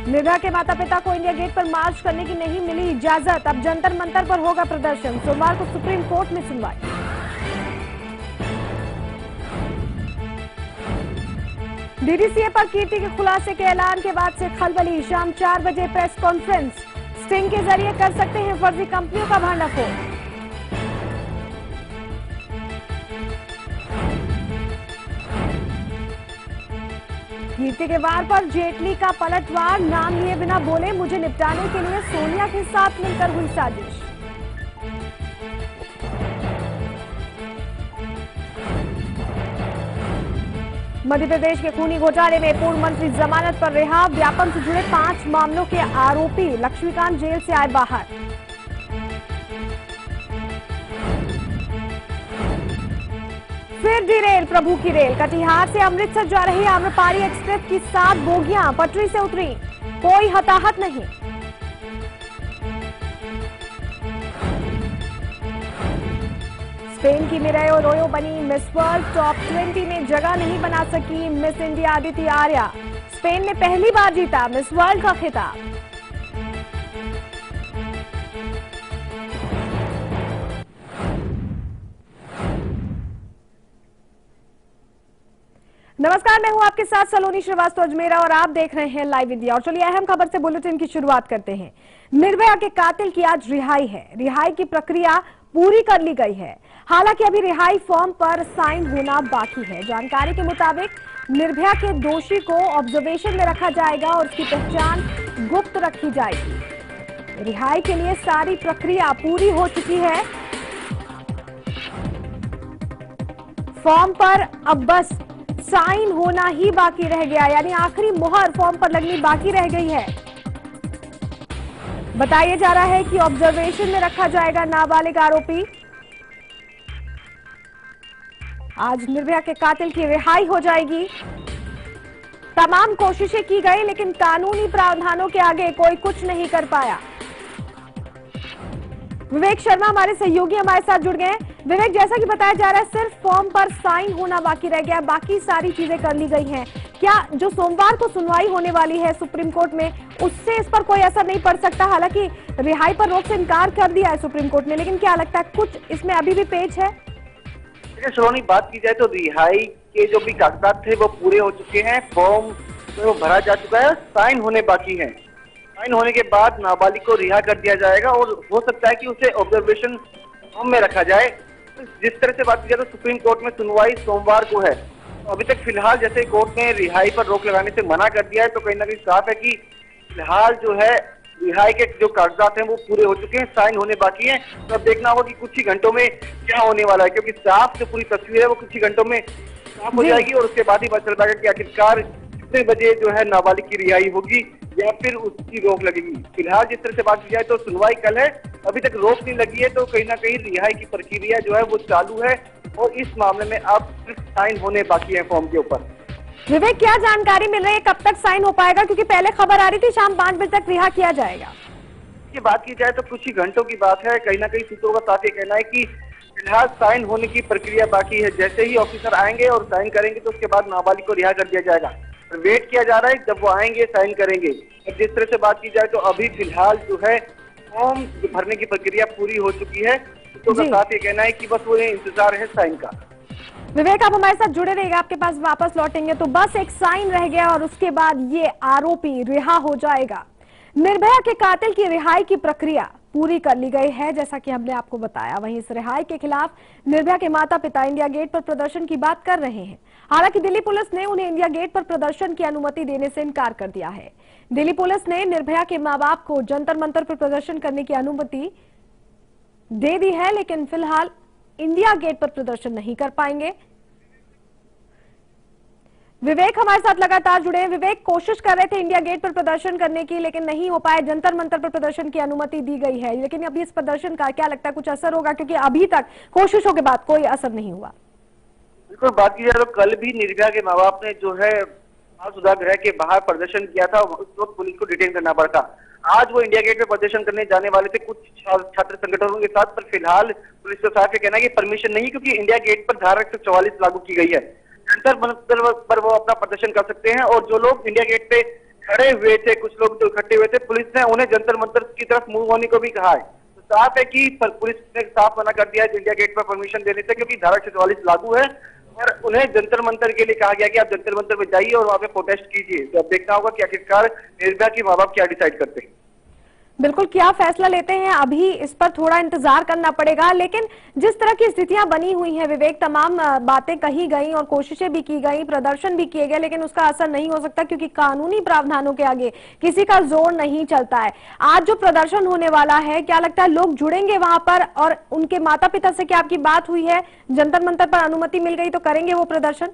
निर्भया के माता पिता को इंडिया गेट पर मार्च करने की नहीं मिली इजाजत। अब जंतर मंतर पर होगा प्रदर्शन। सोमवार को सुप्रीम कोर्ट में सुनवाई। डीडीसीए पर कीर्ति के खुलासे के ऐलान के बाद से खलबली। शाम 4 बजे प्रेस कॉन्फ्रेंस। स्टिंग के जरिए कर सकते हैं फर्जी कंपनियों का भंडाफोड़। कीर्ति के वार पर जेटली का पलटवार। नाम लिए बिना बोले मुझे निपटाने के लिए सोनिया के साथ मिलकर हुई साजिश। मध्य प्रदेश के खूनी घोटाले में पूर्व मंत्री जमानत पर रिहा। व्यापम से जुड़े 5 मामलों के आरोपी लक्ष्मीकांत जेल से आए बाहर। फिर डिरेल प्रभु की रेल। कटिहार से अमृतसर जा रही आम्रपाली एक्सप्रेस की 7 बोगियां पटरी से उतरी। कोई हताहत नहीं। स्पेन की मिरेयो अरोयो बनी मिस वर्ल्ड। टॉप 20 में जगह नहीं बना सकी miss India Aditi Arya. Spain ने पहली बार जीता मिस वर्ल्ड का खिताब। नमस्कार, मैं हूं आपके साथ सलोनी श्रीवास्तव अजमेरा और आप देख रहे हैं लाइव इंडिया। और चलिए अहम खबर से बुलेटिन की शुरुआत करते हैं। निर्भया के कातिल की आज रिहाई है। रिहाई की प्रक्रिया पूरी कर ली गई है। हालांकि अभी रिहाई फॉर्म पर साइन होना बाकी है। जानकारी के मुताबिक निर्भया के दोषी को ऑब्जर्वेशन में रखा जाएगा और उसकी पहचान गुप्त रखी जाएगी। रिहाई के लिए सारी प्रक्रिया पूरी हो चुकी है। फॉर्म पर अब बस साइन होना ही बाकी रह गया, यानी आखिरी मुहर फॉर्म पर लगनी बाकी रह गई है। बताया जा रहा है कि ऑब्जर्वेशन में रखा जाएगा नाबालिग आरोपी। आज निर्भया के कातिल की रिहाई हो जाएगी। तमाम कोशिशें की गई लेकिन कानूनी प्रावधानों के आगे कोई कुछ नहीं कर पाया। विवेक शर्मा हमारे सहयोगी हमारे साथ जुड़ गए। विवेक, जैसा कि बताया जा रहा है सिर्फ फॉर्म पर साइन होना बाकी रह गया, बाकी सारी चीजें कर ली गई हैं। क्या जो सोमवार को सुनवाई होने वाली है सुप्रीम कोर्ट में, उससे इस पर कोई असर नहीं पड़ सकता? हालांकि रिहाई पर रोक से इनकार कर दिया है सुप्रीम कोर्ट ने, लेकिन क्या लगता है कुछ इसमें अभी भी पेच है? सलोनी, बात की जाए तो रिहाई के जो भी कागजात थे वो पूरे हो चुके हैं। फॉर्म वो भरा जा चुका है, साइन होने बाकी है। साइन होने के बाद नाबालिग को रिहा कर दिया जाएगा और हो सकता है कि उसे ऑब्जर्वेशन होम में रखा जाए। जिस तरह से बात की जाए तो सुप्रीम कोर्ट में सुनवाई सोमवार को है। तो अभी तक फिलहाल जैसे कोर्ट ने रिहाई पर रोक लगाने से मना कर दिया है, तो कहीं ना कहीं साफ है कि फिलहाल जो है रिहाई के जो कागजात हैं वो पूरे हो चुके हैं, साइन होने बाकी हैं। तो अब देखना होगा कि कुछ ही घंटों में क्या होने वाला है, क्योंकि साफ जो पूरी तस्वीर है वो कुछ ही घंटों में साफ हो जाएगी और उसके बाद ही पता चल पाएगा कि आखिरकार कितने बजे जो है नाबालिग की रिहाई होगी या फिर उसकी रोक लगेगी। फिलहाल जिस तरह से बात की जाए तो सुनवाई कल है, अभी तक रोक नहीं लगी है, तो कहीं ना कहीं रिहाई की प्रक्रिया जो है वो चालू है और इस मामले में अब सिर्फ साइन होने बाकी है फॉर्म के ऊपर। विवेक, क्या जानकारी मिल रही है कब तक साइन हो पाएगा? क्योंकि पहले खबर आ रही थी शाम 5 बजे तक रिहा किया जाएगा। ये बात की जाए तो कुछ ही घंटों की बात है। कहीं ना कहीं सूत्रों का साथ ये कहना है कि फिलहाल साइन होने की प्रक्रिया बाकी है। जैसे ही ऑफिसर आएंगे और साइन करेंगे तो उसके बाद नाबालिग को रिहा कर दिया जाएगा। वेट किया जा रहा है जब वो आएंगे साइन करेंगे। जिस तरह से बात की जाए तो अभी फिलहाल जो है फॉर्म भरने की प्रक्रिया पूरी हो चुकी है। सूत्रों का साथ ये कहना है कि बस वो इंतजार है साइन का। विवेक, आप हमारे साथ जुड़े रहिएगा, आपके पास वापस लौटेंगे। तो बस एक साइन रह गया और उसके बाद ये आरोपी रिहा हो जाएगा। निर्भया के कातिल की रिहाई की प्रक्रिया पूरी कर ली गई है, जैसा कि हमने आपको बताया। वहीं इस रिहाई के खिलाफ निर्भया के माता पिता इंडिया गेट पर प्रदर्शन की बात कर रहे हैं। हालांकि दिल्ली पुलिस ने उन्हें इंडिया गेट पर प्रदर्शन की अनुमति देने से इनकार कर दिया है। दिल्ली पुलिस ने निर्भया के मां बाप को जंतर मंतर पर प्रदर्शन करने की अनुमति दे दी है, लेकिन फिलहाल इंडिया गेट पर प्रदर्शन नहीं कर पाएंगे। विवेक हमारे साथ लगातार जुड़े हैं। विवेक, कोशिश कर रहे थे इंडिया गेट पर प्रदर्शन करने की, लेकिन नहीं हो पाए। जंतर मंतर पर प्रदर्शन की अनुमति दी गई है, लेकिन अभी इस प्रदर्शन का क्या लगता है कुछ असर होगा? क्योंकि अभी तक कोशिशों के बाद कोई असर नहीं हुआ। बिल्कुल, बात की जाए तो कल भी निर्भया के माँ बाप ने जो है सुधा गृह के बाहर प्रदर्शन किया था, उस वक्त पुलिस को डिटेन करना पड़ा था। आज वो इंडिया गेट पे प्रदर्शन करने जाने वाले थे कुछ छात्र संगठनों के साथ, पर फिलहाल पुलिस के साथ कहना है कि परमिशन नहीं, क्योंकि इंडिया गेट पर धारा 144 लागू की गई है। जंतर मंतर पर वो अपना प्रदर्शन कर सकते हैं और जो लोग इंडिया गेट पे खड़े हुए थे, कुछ लोग जो इकट्ठे हुए थे, पुलिस ने उन्हें जंतर मंतर की तरफ मूव होने को भी कहा है। तो साफ है कि पुलिस ने साफ मना कर दिया है इंडिया गेट पर परमिशन देने से, क्योंकि धारा 144 लागू है और उन्हें जंतर मंतर के लिए कहा गया कि आप जंतर मंतर में जाइए और वहां पे प्रोटेस्ट कीजिए। तो अब देखना होगा कि आखिरकार निर्भया के माँ बाप क्या डिसाइड करते हैं। बिल्कुल, क्या फैसला लेते हैं अभी इस पर थोड़ा इंतजार करना पड़ेगा। लेकिन जिस तरह की स्थितियां बनी हुई हैं विवेक, तमाम बातें कही गई और कोशिशें भी की गई, प्रदर्शन भी किए गए, लेकिन उसका असर नहीं हो सकता क्योंकि कानूनी प्रावधानों के आगे किसी का जोर नहीं चलता है। आज जो प्रदर्शन होने वाला है, क्या लगता है लोग जुड़ेंगे वहां पर? और उनके माता पिता से क्या आपकी बात हुई है? जंतर मंतर पर अनुमति मिल गई तो करेंगे वो प्रदर्शन?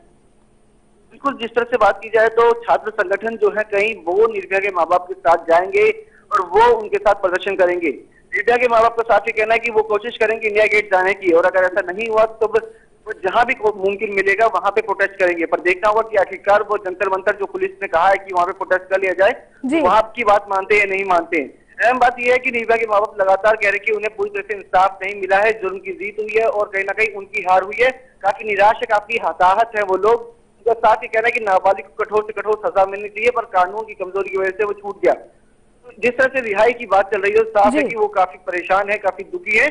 बिल्कुल, जिस तरह से बात की जाए तो छात्र संगठन जो है कहीं वो निर्भया के माँ बाप के साथ जाएंगे और वो उनके साथ प्रदर्शन करेंगे। निर्भया के माँ बाप का साफ ये कहना है कि वो कोशिश करेंगे इंडिया गेट जाने की, और अगर ऐसा नहीं हुआ तो वो जहां भी मुमकिन मिलेगा वहां पे प्रोटेस्ट करेंगे। पर देखना होगा कि आखिरकार वो जंतर मंतर जो पुलिस ने कहा है कि वहां पे प्रोटेस्ट कर लिया जाए, वहां की बात मानते हैं या नहीं मानते हैं। अहम बात यह है कि निर्भया के माँ बाप लगातार कह रहे हैं कि उन्हें पूरी तरह से इंसाफ नहीं मिला है, जुर्म की जीत हुई है और कहीं ना कहीं उनकी हार हुई है। काफी निराश है, काफी हताहत है वो लोग। उनका साथ ही कहना है कि नाबालिग को कठोर से कठोर सजा मिलनी चाहिए, पर कानून की कमजोरी की वजह से वो छूट गया। जिस तरह से रिहाई की बात चल रही है, साफ है कि वो काफी परेशान है, काफी दुखी है।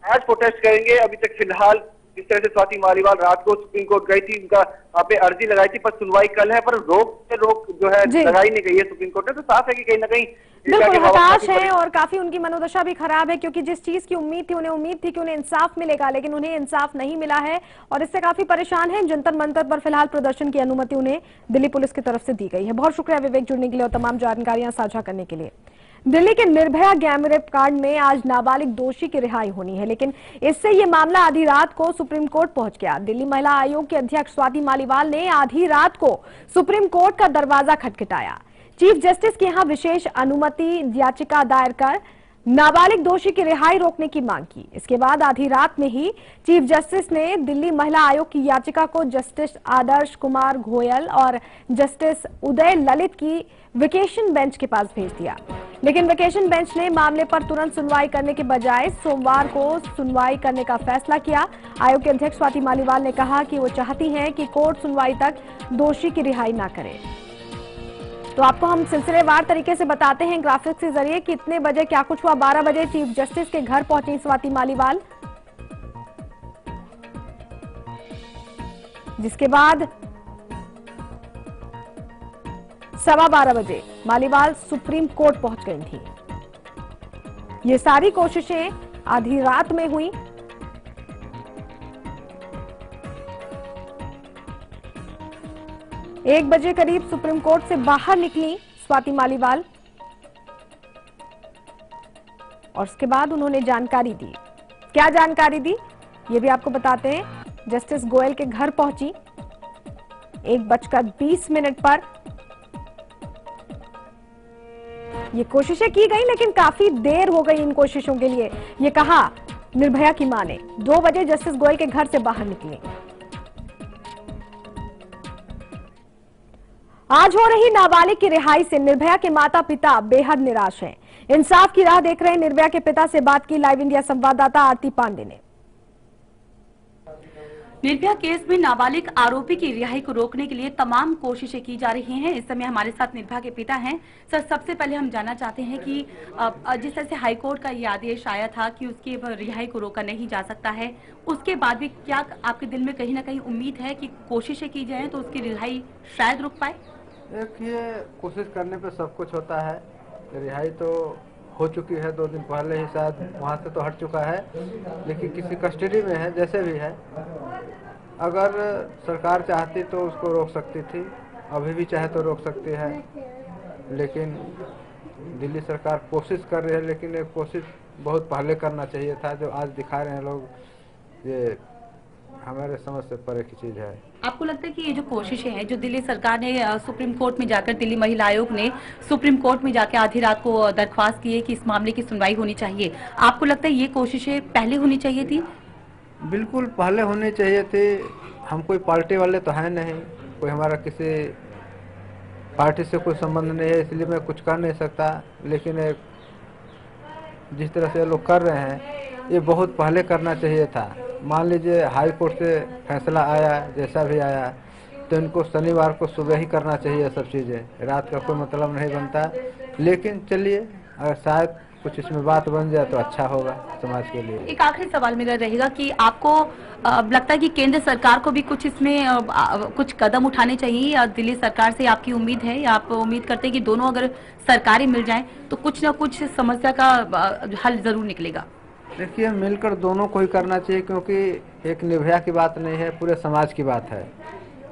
आज प्रोटेस्ट करेंगे। अभी तक फिलहाल जिस तरह से स्वाति मालीवाल रात को सुप्रीम कोर्ट गई थी, उनका वहां पे अर्जी लगाई थी, पर सुनवाई कल है, पर रोक जो है लगाई नहीं गई है सुप्रीम कोर्ट ने। तो साफ है कि कहीं ना कहीं बिल्कुल हताश है और काफी उनकी मनोदशा भी खराब है, क्योंकि जिस चीज की उम्मीद थी, उन्हें उम्मीद थी कि उन्हें इंसाफ मिलेगा, लेकिन उन्हें इंसाफ नहीं मिला है और इससे काफी परेशान है। जंतर मंतर पर फिलहाल प्रदर्शन की अनुमति उन्हें दिल्ली पुलिस की तरफ से दी गई है। बहुत शुक्रिया विवेक जुड़ने के लिए और तमाम जानकारियां साझा करने के लिए। दिल्ली के निर्भया गैंग रेप कांड में आज नाबालिग दोषी की रिहाई होनी है, लेकिन इससे ये मामला आधी रात को सुप्रीम कोर्ट पहुंच गया। दिल्ली महिला आयोग की अध्यक्ष स्वाति मालीवाल ने आधी रात को सुप्रीम कोर्ट का दरवाजा खटखटाया। चीफ जस्टिस के यहां विशेष अनुमति याचिका दायर कर नाबालिग दोषी की रिहाई रोकने की मांग की। इसके बाद आधी रात में ही चीफ जस्टिस ने दिल्ली महिला आयोग की याचिका को जस्टिस आदर्श कुमार गोयल और जस्टिस उदय ललित की वेकेशन बेंच के पास भेज दिया, लेकिन वेकेशन बेंच ने मामले पर तुरंत सुनवाई करने के बजाय सोमवार को सुनवाई करने का फैसला किया। आयोग के अध्यक्ष स्वाति मालीवाल ने कहा कि वो चाहती हैं कि कोर्ट सुनवाई तक दोषी की रिहाई न करे। तो आपको हम सिलसिलेवार तरीके से बताते हैं ग्राफिक्स के जरिए कितने बजे क्या कुछ हुआ। 12 बजे चीफ जस्टिस के घर पहुंची स्वाति मालीवाल, जिसके बाद 12:15 बजे मालीवाल सुप्रीम कोर्ट पहुंच गई थी। ये सारी कोशिशें आधी रात में हुई। एक बजे करीब सुप्रीम कोर्ट से बाहर निकली स्वाति मालीवाल और उसके बाद उन्होंने जानकारी दी। क्या जानकारी दी ये भी आपको बताते हैं। जस्टिस गोयल के घर पहुंची 1:20 पर। ये कोशिशें की गई, लेकिन काफी देर हो गई इन कोशिशों के लिए, ये कहा निर्भया की मां ने। 2 बजे जस्टिस गोयल के घर से बाहर निकली। आज हो रही नाबालिग की रिहाई से निर्भया के माता पिता बेहद निराश हैं। इंसाफ की राह देख रहे निर्भया के पिता से बात की लाइव इंडिया संवाददाता आरती पांडे ने। निर्भया केस में नाबालिग आरोपी की रिहाई को रोकने के लिए तमाम कोशिशें की जा रही हैं। इस समय हमारे साथ निर्भया के पिता हैं। सर, सबसे पहले हम जानना चाहते हैं कि जिस तरह से हाईकोर्ट का ये आदेश आया था कि उसकी रिहाई को रोका नहीं जा सकता है, उसके बाद भी क्या आपके दिल में कहीं ना कहीं उम्मीद है कि कोशिशें की जाए तो उसकी रिहाई शायद रुक पाए? देखिए, कोशिश करने पे सब कुछ होता है। रिहाई तो हो चुकी है, 2 दिन पहले ही शायद वहाँ से तो हट चुका है, लेकिन किसी कस्टडी में है, जैसे भी है। अगर सरकार चाहती तो उसको रोक सकती थी, अभी भी चाहे तो रोक सकती है, लेकिन दिल्ली सरकार कोशिश कर रही है, लेकिन ये कोशिश बहुत पहले करना चाहिए था। जो आज दिखा रहे हैं लोग, ये हमारे समझ से परे की चीज़ है। आपको लगता है कि ये जो कोशिशें हैं, जो दिल्ली सरकार ने सुप्रीम कोर्ट में जाकर, दिल्ली महिला आयोग ने सुप्रीम कोर्ट में जाकर आधी रात को दरख्वास्त की है कि इस मामले की सुनवाई होनी चाहिए, आपको लगता है ये कोशिशें पहले होनी चाहिए थी? बिल्कुल पहले होनी चाहिए थी। हम कोई पार्टी वाले तो हैं नहीं, कोई हमारा किसी पार्टी से कोई संबंध नहीं है, इसलिए मैं कुछ कर नहीं सकता। लेकिन जिस तरह से लोग कर रहे हैं, ये बहुत पहले करना चाहिए था। मान लीजिए हाई कोर्ट से फैसला आया, जैसा भी आया, तो इनको शनिवार को सुबह ही करना चाहिए सब चीज़ें, रात का कोई मतलब नहीं बनता। लेकिन चलिए, अगर शायद कुछ इसमें बात बन जाए तो अच्छा होगा समाज के लिए। एक आखिरी सवाल मेरा रहेगा कि आपको लगता है कि केंद्र सरकार को भी कुछ इसमें कुछ कदम उठाने चाहिए, या दिल्ली सरकार से आपकी उम्मीद है, या आप उम्मीद करते हैं कि दोनों अगर सरकारें मिल जाएं तो कुछ ना कुछ समस्या का हल जरूर निकलेगा? देखिए, मिलकर दोनों को ही करना चाहिए, क्योंकि एक निर्भया की बात नहीं है, पूरे समाज की बात है।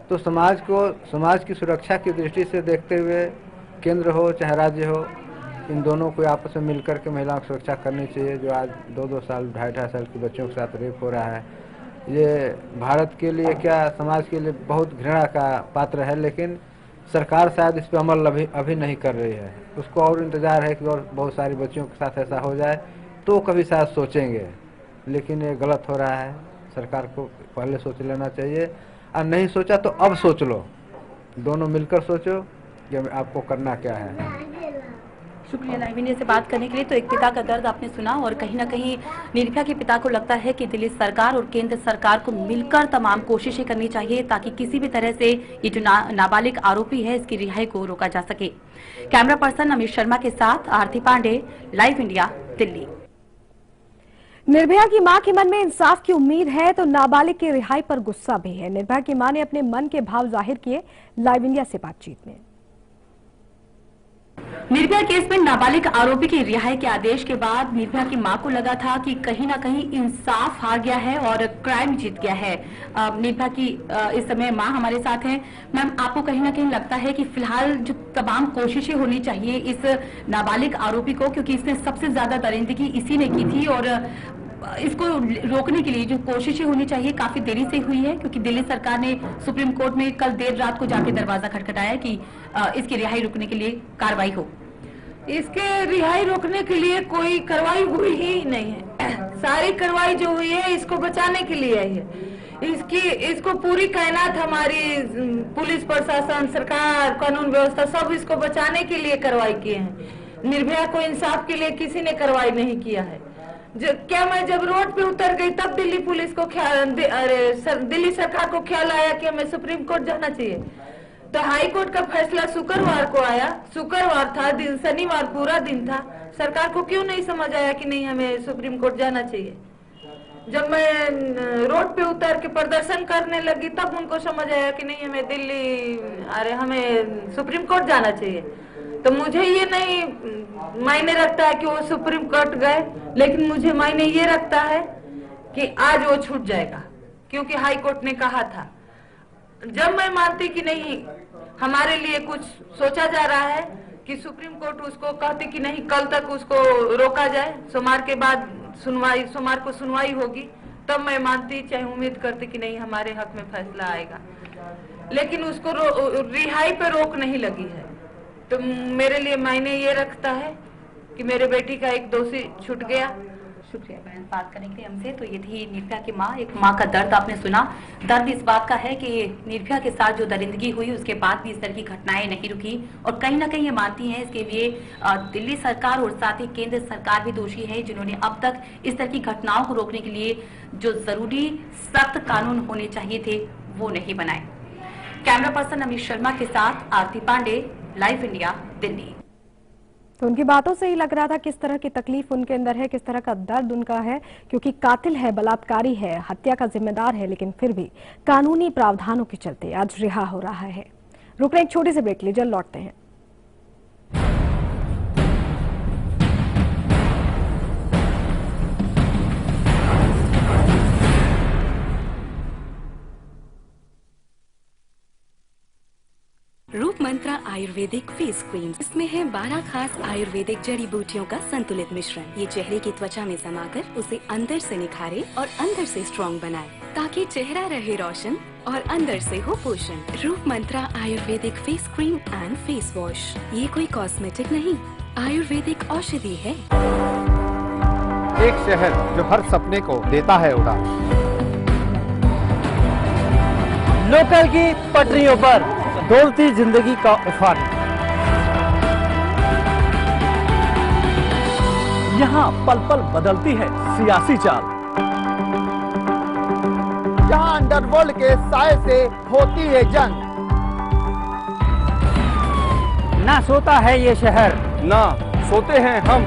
तो समाज की सुरक्षा की दृष्टि से देखते हुए केंद्र हो चाहे राज्य हो, इन दोनों को आपस में मिलकर के महिलाओं की सुरक्षा करनी चाहिए। जो आज 2-2 साल 2.5 साल के बच्चों के साथ रेप हो रहा है, ये भारत के लिए क्या समाज के लिए बहुत घृणा का पात्र है। लेकिन सरकार शायद इस पर अमल अभी नहीं कर रही है। उसको और इंतज़ार है कि और बहुत सारी बच्चियों के साथ ऐसा हो जाए तो कभी शायद सोचेंगे। लेकिन ये गलत हो रहा है, सरकार को पहले सोच लेना चाहिए, और नहीं सोचा तो अब सोच लो, दोनों मिलकर सोचो कि आपको करना क्या है। शुक्रिया लाइव इंडिया से बात करने के लिए। तो एक पिता का दर्द आपने सुना, और कहीं ना कहीं निर्भया के पिता को लगता है कि दिल्ली सरकार और केंद्र सरकार को मिलकर तमाम कोशिशें करनी चाहिए ताकि किसी भी तरह से ये जो नाबालिग आरोपी है इसकी रिहाई को रोका जा सके। कैमरा पर्सन अमित शर्मा के साथ आरती पांडे, लाइव इंडिया, दिल्ली। निर्भया की मां के मन में इंसाफ की उम्मीद है तो नाबालिग की रिहाई पर गुस्सा भी है। निर्भया की मां ने अपने मन के भाव जाहिर किए लाइव इंडिया से बातचीत में। निर्भया केस में नाबालिग आरोपी की रिहाई के आदेश के बाद निर्भया की मां को लगा था कि कहीं ना कहीं इंसाफ हार गया है और क्राइम जीत गया है। निर्भया की इस समय मां हमारे साथ हैं। मैम, आपको कहीं ना कहीं लगता है कि फिलहाल जो तमाम कोशिशें होनी चाहिए इस नाबालिग आरोपी को, क्योंकि इसने सबसे ज्यादा दरिंदगी इसी ने की थी, और इसको रोकने के लिए जो कोशिशें होनी चाहिए काफी देरी से हुई है, क्योंकि दिल्ली सरकार ने सुप्रीम कोर्ट में कल देर रात को जाके दरवाजा खटखटाया कि इसकी रिहाई रोकने के लिए कार्रवाई हो। इसके रिहाई रोकने के लिए कोई कार्रवाई हुई ही नहीं है। सारी कार्रवाई जो हुई है इसको बचाने के लिए है। इसको पूरी कायनात, हमारी पुलिस प्रशासन, सरकार, कानून व्यवस्था सब इसको बचाने के लिए कार्रवाई किए हैं। निर्भया को इंसाफ के लिए किसी ने कार्रवाई नहीं किया है। क्या मैं जब रोड पे उतर गई तब दिल्ली पुलिस को दिल्ली सरकार को ख्याल आया कि हमें सुप्रीम कोर्ट जाना चाहिए? तो हाई कोर्ट का फैसला शुक्रवार को आया, शुक्रवार था दिन, शनिवार पूरा दिन था। सरकार को क्यों नहीं समझ आया कि नहीं हमें सुप्रीम कोर्ट जाना चाहिए? जब मैं रोड पे उतर के प्रदर्शन करने लगी तब उनको समझ आया कि नहीं हमें सुप्रीम कोर्ट जाना चाहिए। तो मुझे ये नहीं मायने रखता है कि वो सुप्रीम कोर्ट गए, लेकिन मुझे मायने ये रखता है कि आज वो छूट जाएगा, क्योंकि हाई कोर्ट ने कहा था। जब मैं मानती कि नहीं हमारे लिए कुछ सोचा जा रहा है, कि सुप्रीम कोर्ट उसको कहती कि नहीं कल तक उसको रोका जाए, सोमवार के बाद सोमवार को सुनवाई होगी, तब मैं मानती, चाहे उम्मीद करती कि नहीं हमारे हक में फैसला आएगा। लेकिन उसको रिहाई पे रोक नहीं लगी है, तो मेरे लिए मायने ये रखता है कि मेरे बेटी का एक दोषी छूट गया। शुक्रिया बहन बात करने के लिए हमसे। तो ये थी निर्भया की मां। एक मां का दर्द आपने सुना। दर्द इस बात का है कि निर्भया के साथ जो दरिंदगी हुई उसके बाद भी इस तरह की घटनाएं नहीं रुकी, और कहीं ना कहीं ये मानती हैं इसके लिए दिल्ली सरकार और साथ ही केंद्र सरकार भी दोषी है, जिन्होंने अब तक इस तरह की घटनाओं को रोकने के लिए जो जरूरी सख्त कानून होने चाहिए थे वो नहीं बनाए। कैमरा पर्सन अमित शर्मा के साथ आरती पांडे, लाइव इंडिया, दिल्ली। तो उनकी बातों से ही लग रहा था किस तरह की तकलीफ उनके अंदर है, किस तरह का दर्द उनका है, क्योंकि कातिल है, बलात्कारी है, हत्या का जिम्मेदार है, लेकिन फिर भी कानूनी प्रावधानों के चलते आज रिहा हो रहा है। रुक रहे एक छोटी सी ब्रेक, लीजिए लौटते हैं। रूप मंत्रा आयुर्वेदिक फेस क्रीम, इसमें है 12 खास आयुर्वेदिक जड़ी बूटियों का संतुलित मिश्रण। ये चेहरे की त्वचा में समाकर उसे अंदर से निखारे और अंदर से स्ट्रॉन्ग बनाए, ताकि चेहरा रहे रोशन और अंदर से हो पोषण। Roop Mantra ayurvedic face cream and face wash, ये कोई कॉस्मेटिक नहीं, आयुर्वेदिक औषधि है। एक शहर जो हर सपने को देता है उड़ान। लोकल की पटरियों पर डोलती जिंदगी का उफान। यहाँ पल पल बदलती है सियासी चाल। जहां अंडरवर्ल्ड के साए से होती है जंग। ना सोता है ये शहर, ना सोते हैं हम,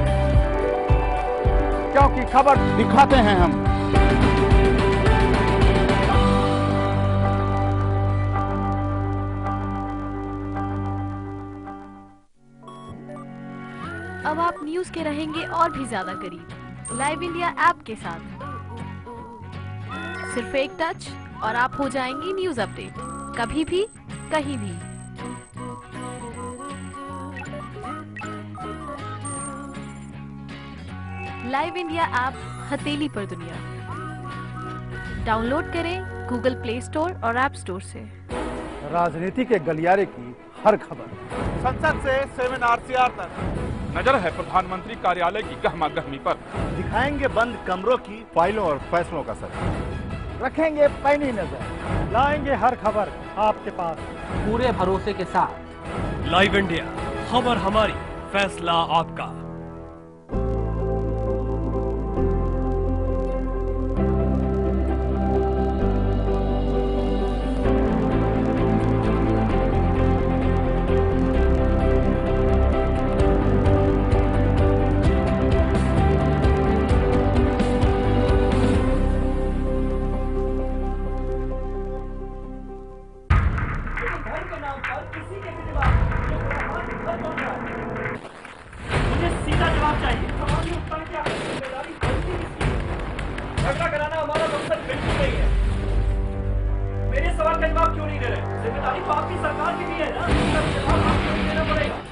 क्योंकि खबर दिखाते हैं हम। अब आप न्यूज के रहेंगे और भी ज्यादा करीब लाइव इंडिया ऐप के साथ। सिर्फ एक टच और आप हो जाएंगे न्यूज अपडेट, कभी भी कहीं भी। लाइव इंडिया ऐप हथेली पर दुनिया। डाउनलोड करें गूगल प्ले स्टोर और ऐप स्टोर से। राजनीति के गलियारे की हर खबर, संसद से सेमिनार सीआर तक, नजर है प्रधानमंत्री कार्यालय की गहमा गहमी पर। दिखाएंगे बंद कमरों की फाइलों और फैसलों का सच, रखेंगे पैनी नजर, लाएंगे हर खबर आपके पास पूरे भरोसे के साथ। लाइव इंडिया, खबर हमारी, फैसला आपका। झगड़ा कराना हमारा मकसद बिल्कुल नहीं है। मेरे सवाल का जवाब क्यों नहीं दे रहे? जिम्मेदारी तो आपकी सरकार की भी है ना, जवाब आपको भी देना पड़ेगा।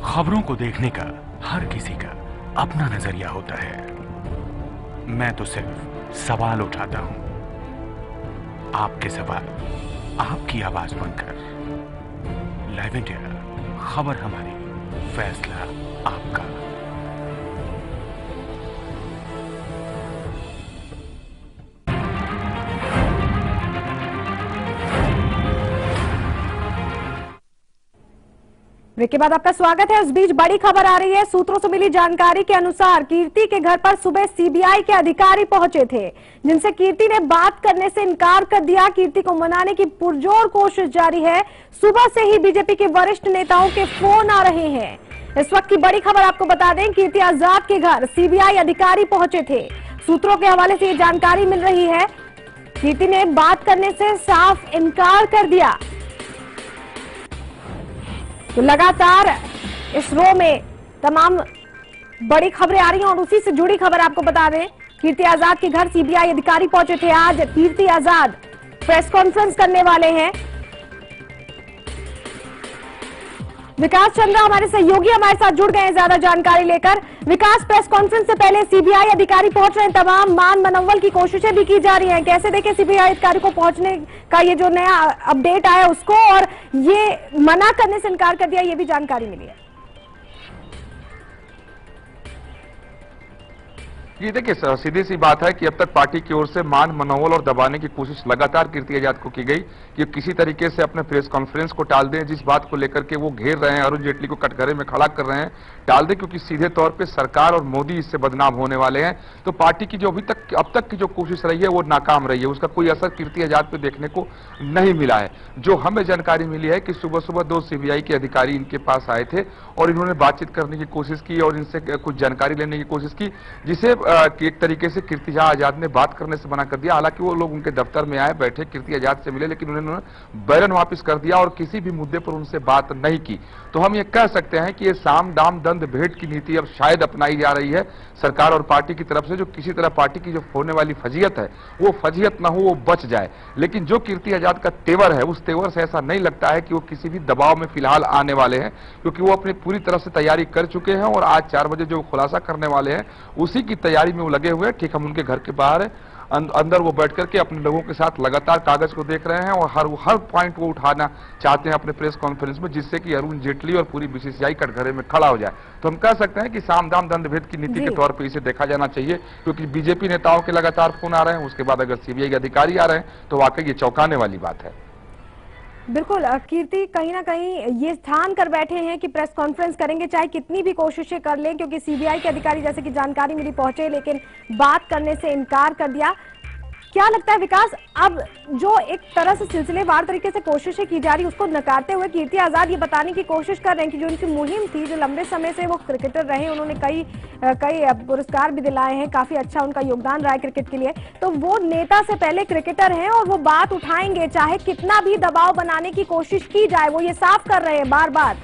खबरों को देखने का हर किसी का अपना नजरिया होता है। मैं तो सिर्फ सवाल उठाता हूं, आपके सवाल आपकी आवाज बनकर। लाइव इंडिया, खबर हमारी, फैसला आपका। ब्रेक के बाद आपका स्वागत है। इस बीच बड़ी खबर आ रही है। सूत्रों से मिली जानकारी के अनुसार कीर्ति के घर पर सुबह सीबीआई के अधिकारी पहुंचे थे, जिनसे कीर्ति ने बात करने से इनकार कर दिया। कीर्ति को मनाने की पुरजोर कोशिश जारी है। सुबह से ही बीजेपी के वरिष्ठ नेताओं के फोन आ रहे हैं। इस वक्त की बड़ी खबर आपको बता दें, कीर्ति आजाद के घर सीबीआई अधिकारी पहुंचे थे। सूत्रों के हवाले से ये जानकारी मिल रही है। कीर्ति ने बात करने से साफ इनकार कर दिया। तो लगातार इस रो में तमाम बड़ी खबरें आ रही हैं और उसी से जुड़ी खबर आपको बता दें, कीर्ति आजाद के घर सीबीआई अधिकारी पहुंचे थे। आज कीर्ति आजाद प्रेस कॉन्फ्रेंस करने वाले हैं। विकास चंद्रा हमारे सहयोगी हमारे साथ जुड़ गए हैं ज्यादा जानकारी लेकर। विकास, प्रेस कॉन्फ्रेंस से पहले सीबीआई अधिकारी पहुंच रहे हैं, तमाम मान मनोवल की कोशिशें भी की जा रही हैं। कैसे देखें सीबीआई अधिकारी को पहुंचने का ये जो नया अपडेट आया उसको, और ये मना करने से इनकार कर दिया, ये भी जानकारी मिली है। ये देखिए, सीधी सी बात है कि अब तक पार्टी की ओर से मान मनोबल और दबाने की कोशिश लगातार कीर्ति आजाद को की गई कि किसी तरीके से अपने प्रेस कॉन्फ्रेंस को टाल दें। जिस बात को लेकर के वो घेर रहे हैं, अरुण जेटली को कटघरे में खड़ा कर रहे हैं, टाल दें, क्योंकि सीधे तौर पे सरकार और मोदी इससे बदनाम होने वाले हैं। तो पार्टी की जो अब तक की जो कोशिश रही है वो नाकाम रही है। उसका कोई असर कीर्ति आजाद पे देखने को नहीं मिला है। जो हमें जानकारी मिली है कि सुबह सुबह 2 सीबीआई के अधिकारी इनके पास आए थे और इन्होंने बातचीत करने की कोशिश की और इनसे कुछ जानकारी लेने की कोशिश की, जिसे एक तरीके से कीर्ति आजाद ने बात करने से मना कर दिया। हालांकि वो लोग उनके दफ्तर में आए, बैठे, कीर्ति आजाद से मिले, लेकिन उन्होंने बैरन वापस कर दिया और किसी भी मुद्दे पर उनसे बात नहीं की। तो हम ये कह सकते हैं कि ये साम दाम दंड भेंट की नीति अब शायद अपनाई जा रही है सरकार और पार्टी की तरफ से, जो किसी तरह पार्टी की जो होने वाली फजीयत है वो फजीयत ना हो, वो बच जाए। लेकिन जो कीर्ति आजाद का तेवर है, उस तेवर से ऐसा नहीं लगता है कि वो किसी भी दबाव में फिलहाल आने वाले हैं, क्योंकि वो अपनी पूरी तरह से तैयारी कर चुके हैं और आज 4 बजे जो खुलासा करने वाले हैं उसी की तैयारी में वो लगे हुए हैं। ठीक हम उनके घर के बाहर अंदर वो बैठ करके अपने लोगों के साथ लगातार कागज को देख रहे हैं और हर पॉइंट को उठाना चाहते हैं अपने प्रेस कॉन्फ्रेंस में, जिससे कि अरुण जेटली और पूरी बीसीसीआई कटघरे में खड़ा हो जाए। तो हम कह सकते हैं कि साम दाम दंड भेद की नीति के तौर पर इसे देखा जाना चाहिए, क्योंकि बीजेपी नेताओं के लगातार फोन आ रहे हैं, उसके बाद अगर सीबीआई के अधिकारी आ रहे हैं तो वाकई ये चौंकाने वाली बात है। बिल्कुल कीर्ति, कहीं ना कहीं ये ठान कर बैठे हैं कि प्रेस कॉन्फ्रेंस करेंगे चाहे कितनी भी कोशिशें कर लें, क्योंकि सीबीआई के अधिकारी जैसे कि जानकारी मिली पहुंचे लेकिन बात करने से इनकार कर दिया। क्या लगता है विकास, अब जो एक तरह से सिलसिलेवार तरीके से कोशिशें की जा रही उसको नकारते हुए कीर्ति आजाद ये बताने की कोशिश कर रहे हैं कि जो उनकी मुहिम थी, जो लंबे समय से वो क्रिकेटर रहे, उन्होंने कई पुरस्कार भी दिलाए हैं, काफी अच्छा उनका योगदान रहा है क्रिकेट के लिए, तो वो नेता से पहले क्रिकेटर हैं और वो बात उठाएंगे चाहे कितना भी दबाव बनाने की कोशिश की जाए, वो ये साफ कर रहे हैं बार बार।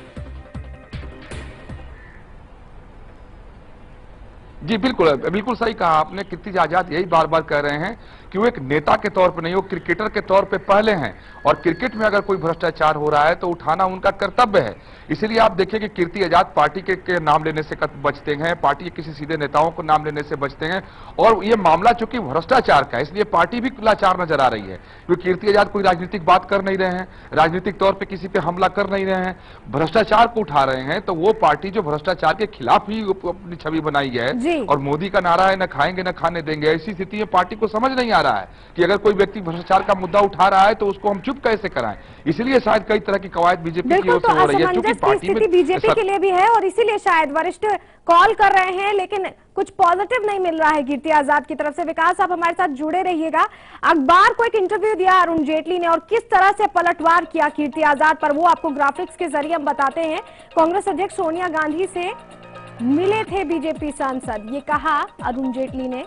जी बिल्कुल बिल्कुल सही कहा आपने। कीर्ति आजाद यही बार बार कह रहे हैं कि वो एक नेता के तौर पर नहीं, वो क्रिकेटर के तौर पे पहले हैं, और क्रिकेट में अगर कोई भ्रष्टाचार हो रहा है तो उठाना उनका कर्तव्य है। इसीलिए आप देखिए कि कीर्ति आजाद पार्टी के नाम लेने से बचते हैं, पार्टी के किसी सीधे नेताओं को नाम लेने से बचते हैं, और ये मामला चूंकि भ्रष्टाचार का है इसलिए पार्टी भी लाचार नजर आ रही है, क्योंकि कीर्ति आजाद कोई राजनीतिक बात कर नहीं रहे हैं, राजनीतिक तौर पर किसी पे हमला कर नहीं रहे हैं, भ्रष्टाचार को उठा रहे हैं। तो वो पार्टी जो भ्रष्टाचार के खिलाफ ही अपनी छवि बनाई है और मोदी का नारा है न खाएंगे न खाने देंगे, ऐसी स्थिति में पार्टी को समझ नहीं आ रहा है कि अगर कोई व्यक्ति भ्रष्टाचार का मुद्दा उठा रहा है तो उसको हम चुप कैसे कराएं। इसलिए शायद कई तरह की कवायद बीजेपी की ओर से हो रही है, क्योंकि पार्टी में बीजेपी के लिए भी है और इसीलिए शायद वरिष्ठ कॉल कर रहे हैं, लेकिन कुछ पॉजिटिव नहीं मिल रहा है कीर्ति आजाद की तरफ से। विकास, आप हमारे साथ जुड़े रहिएगा। अखबार को एक इंटरव्यू दिया अरुण जेटली ने और किस तरह से पलटवार किया कीर्ति आजाद पर, वो आपको ग्राफिक्स के जरिए हम बताते हैं। कांग्रेस अध्यक्ष सोनिया गांधी से मिले थे बीजेपी सांसद, ये कहा अरुण जेटली ने,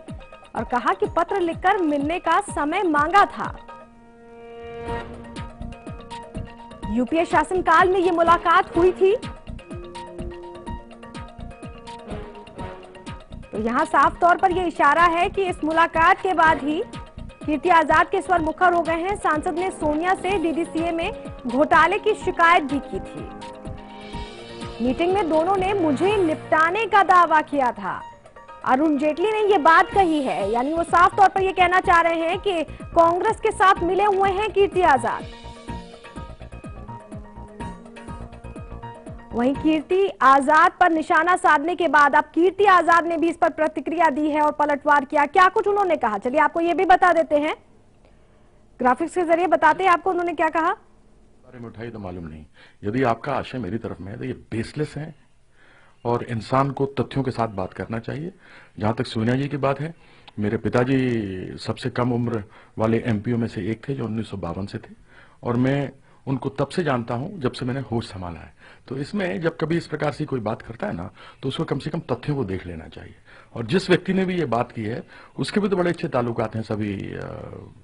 और कहा कि पत्र लिखकर मिलने का समय मांगा था। यूपीए शासनकाल में ये मुलाकात हुई थी। तो यहां साफ तौर पर यह इशारा है कि इस मुलाकात के बाद ही कीर्ति आजाद के स्वर मुखर हो गए हैं। सांसद ने सोनिया से डीडीसीए में घोटाले की शिकायत भी की थी। मीटिंग में दोनों ने मुझे निपटाने का दावा किया था। अरुण जेटली ने यह बात कही है, यानी वो साफ तौर पर यह कहना चाह रहे हैं कि कांग्रेस के साथ मिले हुए हैं कीर्ति आजाद। वहीं कीर्ति आजाद पर निशाना साधने के बाद अब कीर्ति आजाद ने भी इस पर प्रतिक्रिया दी है और पलटवार किया। क्या कुछ उन्होंने कहा, चलिए आपको यह भी बता देते हैं, ग्राफिक्स के जरिए बताते हैं आपको उन्होंने क्या कहा। बारे में उठाई तो मालूम नहीं, यदि आपका आशय मेरी तरफ में है तो ये बेसलेस है और इंसान को तथ्यों के साथ बात करना चाहिए। जहां तक सोनिया जी की बात है, मेरे पिताजी सबसे कम उम्र वाले एमपीओ में से एक थे जो 1952 से थे, और मैं उनको तब से जानता हूं जब से मैंने होश संभाला है। तो इसमें जब कभी इस प्रकार से कोई बात करता है ना, तो उसको कम से कम तथ्यों को देख लेना चाहिए। और जिस व्यक्ति ने भी ये बात की है उसके भी तो बड़े अच्छे ताल्लुकात हैं सभी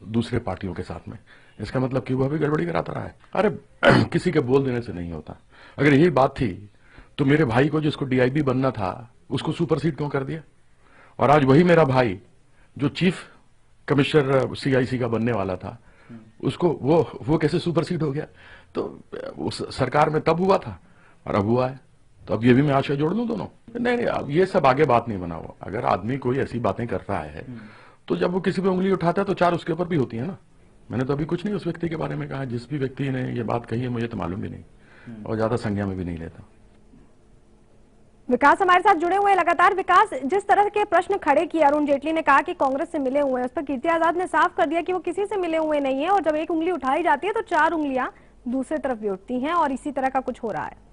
दूसरे पार्टियों के साथ में। इसका मतलब कि वह भी गड़बड़ी कराता रहा है। अरे किसी के बोल देने से नहीं होता। अगर यही बात थी तो मेरे भाई को जिसको डीआईबी बनना था उसको सुपरसीड क्यों कर दिया, और आज वही मेरा भाई जो चीफ कमिश्नर सीआईसी का बनने वाला था उसको वो कैसे सुपरसीड हो गया। तो उस सरकार में तब हुआ था और अब हुआ है, तो अब ये भी मैं आशय जोड़ लूं दोनों। नहीं, अब ये सब आगे बात नहीं बना हुआ। अगर आदमी कोई ऐसी बातें कर रहा है तो जब वो किसी पे उंगली उठाता है तो चार उसके ऊपर भी होती है ना। मैंने तो अभी कुछ नहीं उस व्यक्ति के बारे में कहा, जिस भी व्यक्ति ने ये बात कही है मुझे तो मालूम भी नहीं और ज्यादा संज्ञा में भी नहीं लेता। विकास हमारे साथ जुड़े हुए हैं लगातार। विकास, जिस तरह के प्रश्न खड़े किए अरुण जेटली ने, कहा कि कांग्रेस से मिले हुए हैं, उस पर कीर्ति आजाद ने साफ कर दिया कि वो किसी से मिले हुए नहीं है, और जब एक उंगली उठाई जाती है तो चार उंगलियां दूसरी तरफ भी उठती हैं, और इसी तरह का कुछ हो रहा है।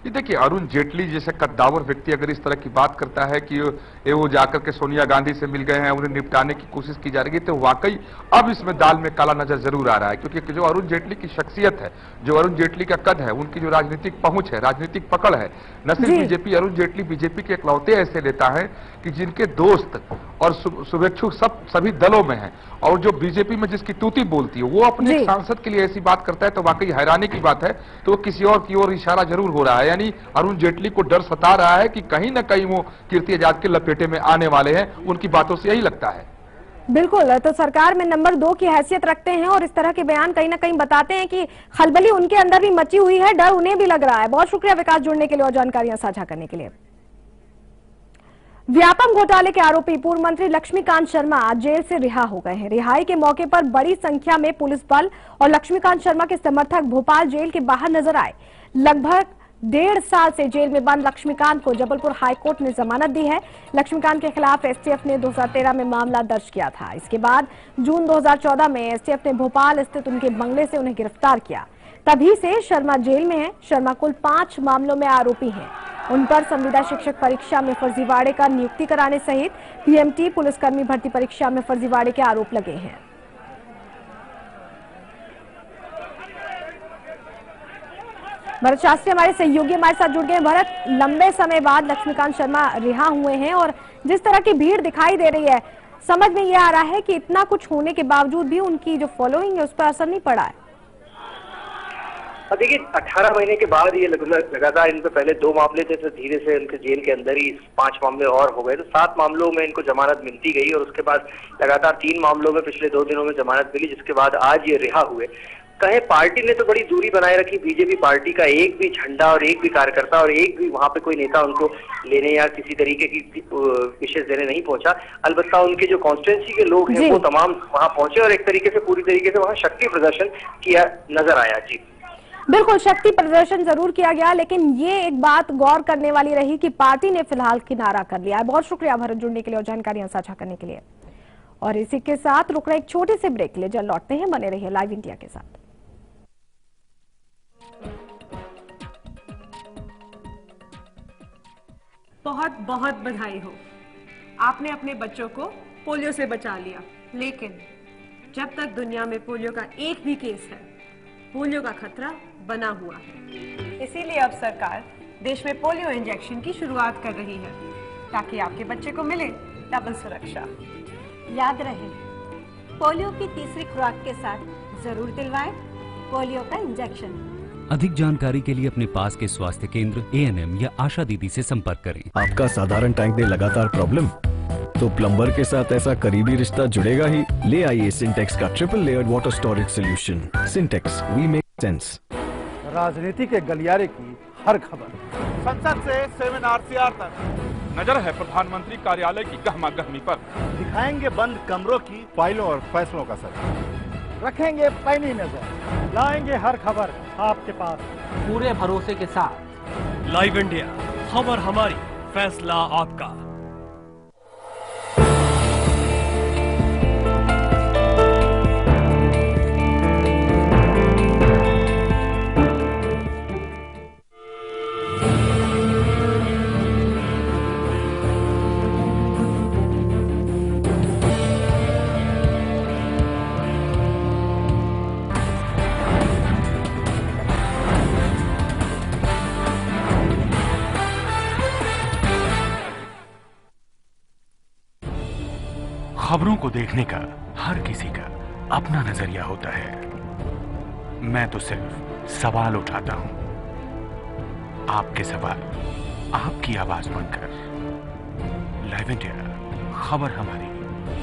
ये देखिए, अरुण जेटली जैसे कद्दावर व्यक्ति अगर इस तरह की बात करता है कि वो जाकर के सोनिया गांधी से मिल गए हैं, उन्हें निपटाने की कोशिश की जा रही है, तो वाकई अब इसमें दाल में काला नजर जरूर आ रहा है। क्योंकि जो अरुण जेटली की शख्सियत है, जो अरुण जेटली का कद है, उनकी जो राजनीतिक पहुंच है, राजनीतिक पकड़ है, न सिर्फ बीजेपी, अरुण जेटली बीजेपी के इकलौते ऐसे नेता है कि जिनके दोस्त और शुभेच्छुक सभी दलों में हैं, और जो बीजेपी में जिसकी तूती बोलती है वो अपने एक सांसद के लिए ऐसी बात करता है तो वाकई हैरानी की बात है। तो वो किसी और की ओर इशारा जरूर हो रहा है, यानी अरुण जेटली को डर सता रहा है कि कहीं ना कहीं वो कीर्ति आजाद के लपेटे में आने वाले हैं। उनकी बातों से यही लगता है। बिल्कुल, तो सरकार में नंबर 2 की हैसियत रखते हैं और इस तरह के बयान कहीं ना कहीं बताते हैं कि खलबली उनके अंदर भी मची हुई है, डर उन्हें भी लग रहा है। बहुत शुक्रिया विकास जुड़ने के लिए और जानकारियां साझा करने के लिए। व्यापम घोटाले के आरोपी पूर्व मंत्री लक्ष्मीकांत शर्मा आज जेल से रिहा हो गए हैं। रिहाई के मौके पर बड़ी संख्या में पुलिस बल और लक्ष्मीकांत शर्मा के समर्थक भोपाल जेल के बाहर नजर आए। लगभग 1.5 साल से जेल में बंद लक्ष्मीकांत को जबलपुर हाईकोर्ट ने जमानत दी है। लक्ष्मीकांत के खिलाफ एसटीएफ ने 2013 में मामला दर्ज किया था। इसके बाद जून 2014 में एसटीएफ ने भोपाल स्थित उनके बंगले से उन्हें गिरफ्तार किया। तभी से शर्मा जेल में है। शर्मा कुल 5 मामलों में आरोपी हैं। उन पर संविदा शिक्षक परीक्षा में फर्जीवाड़े का नियुक्ति कराने सहित पीएमटी पुलिसकर्मी भर्ती परीक्षा में फर्जीवाड़े के आरोप लगे हैं। भरत शास्त्री हमारे सहयोगी हमारे साथ जुड़ गए। भरत, लंबे समय बाद लक्ष्मीकांत शर्मा रिहा हुए हैं और जिस तरह की भीड़ दिखाई दे रही है, समझ में यह आ रहा है कि इतना कुछ होने के बावजूद भी उनकी जो फॉलोइंग है उस पर असर नहीं पड़ा है। देखिए, 18 महीने के बाद ये लगातार इन पे पहले 2 मामले थे, तो धीरे से इनके जेल के अंदर ही 5 मामले और हो गए, तो 7 मामलों में इनको जमानत मिलती गई और उसके बाद लगातार 3 मामलों में पिछले 2 दिनों में जमानत मिली, जिसके बाद आज ये रिहा हुए। कहे पार्टी ने तो बड़ी दूरी बनाए रखी, बीजेपी पार्टी का एक भी झंडा और एक भी कार्यकर्ता और एक भी वहां पे कोई नेता उनको लेने या किसी तरीके की विशेष देने नहीं पहुंचा। अलबत्ता उनके जो कॉन्स्टिट्यूंसी के लोग हैं वो तमाम वहां पहुंचे और एक तरीके से पूरी तरीके से वहां शक्ति प्रदर्शन किया नजर आया। जी बिल्कुल, शक्ति प्रदर्शन जरूर किया गया, लेकिन ये एक बात गौर करने वाली रही कि पार्टी ने फिलहाल किनारा कर लिया है। बहुत शुक्रिया भरत, जुड़ने के लिए और जानकारियां साझा करने के लिए। और इसी के साथ रुक रहे एक छोटे से ब्रेक के लिए जल्द लौटते हैं। बने रहिए लाइव इंडिया के साथ। बहुत बहुत बधाई हो, आपने अपने बच्चों को पोलियो से बचा लिया। लेकिन जब तक दुनिया में पोलियो का एक भी केस है, पोलियो का खतरा बना हुआ है। इसीलिए अब सरकार देश में पोलियो इंजेक्शन की शुरुआत कर रही है, ताकि आपके बच्चे को मिले डबल सुरक्षा। याद रहे, पोलियो की तीसरी खुराक के साथ जरूर दिलवाएं पोलियो का इंजेक्शन। अधिक जानकारी के लिए अपने पास के स्वास्थ्य केंद्र, एएनएम या आशा दीदी से संपर्क करें। आपका साधारण टैंक में लगातार प्रॉब्लम, तो प्लम्बर के साथ ऐसा करीबी रिश्ता जुड़ेगा ही। ले आइए सिंटेक्स का triple layered water storage solution. Sintex, we make sense. राजनीति के गलियारे की हर खबर, संसद से 7 RCR तक नजर है प्रधानमंत्री कार्यालय की गहमा गहमी पर। दिखाएंगे बंद कमरों की फाइलों और फैसलों का सर। रखेंगे पैनी नजर, लाएंगे हर खबर आपके पास पूरे भरोसे के साथ। लाइव इंडिया, खबर हमारी, फैसला आपका। खबरों को देखने का हर किसी का अपना नजरिया होता है। मैं तो सिर्फ सवाल उठाता हूं। आपके सवाल, आपकी आवाज बनकर। लाइव इंडिया, खबर हमारी,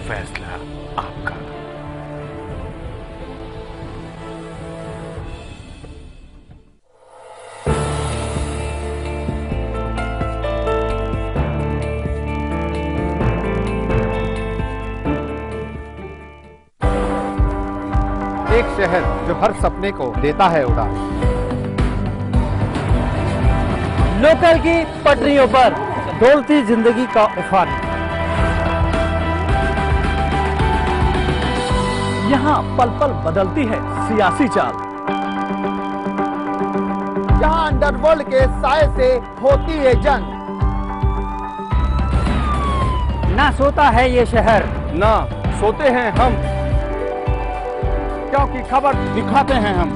फैसला आपका। एक शहर जो हर सपने को देता है उड़ान। लोकल की पटरियों पर डोलती जिंदगी का उफान। यहाँ पल पल बदलती है सियासी चाल। जहां अंडरवर्ल्ड के साए से होती है जंग। ना सोता है ये शहर, ना सोते हैं हम, क्योंकि खबर दिखाते हैं हम।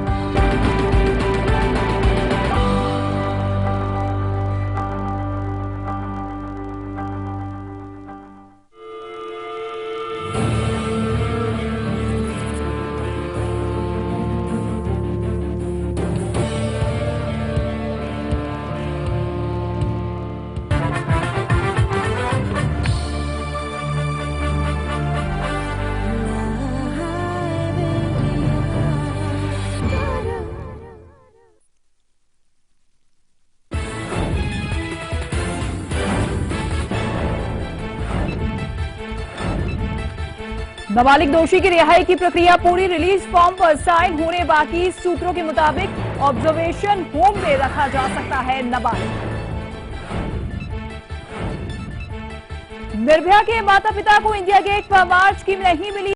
नाबालिग दोषी की रिहाई की प्रक्रिया पूरी, रिलीज फॉर्म पर साइन होने बाकी। सूत्रों के मुताबिक ऑब्जर्वेशन होम में रखा जा सकता है नाबालिग। निर्भया के माता पिता को इंडिया गेट पर मार्च की नहीं मिली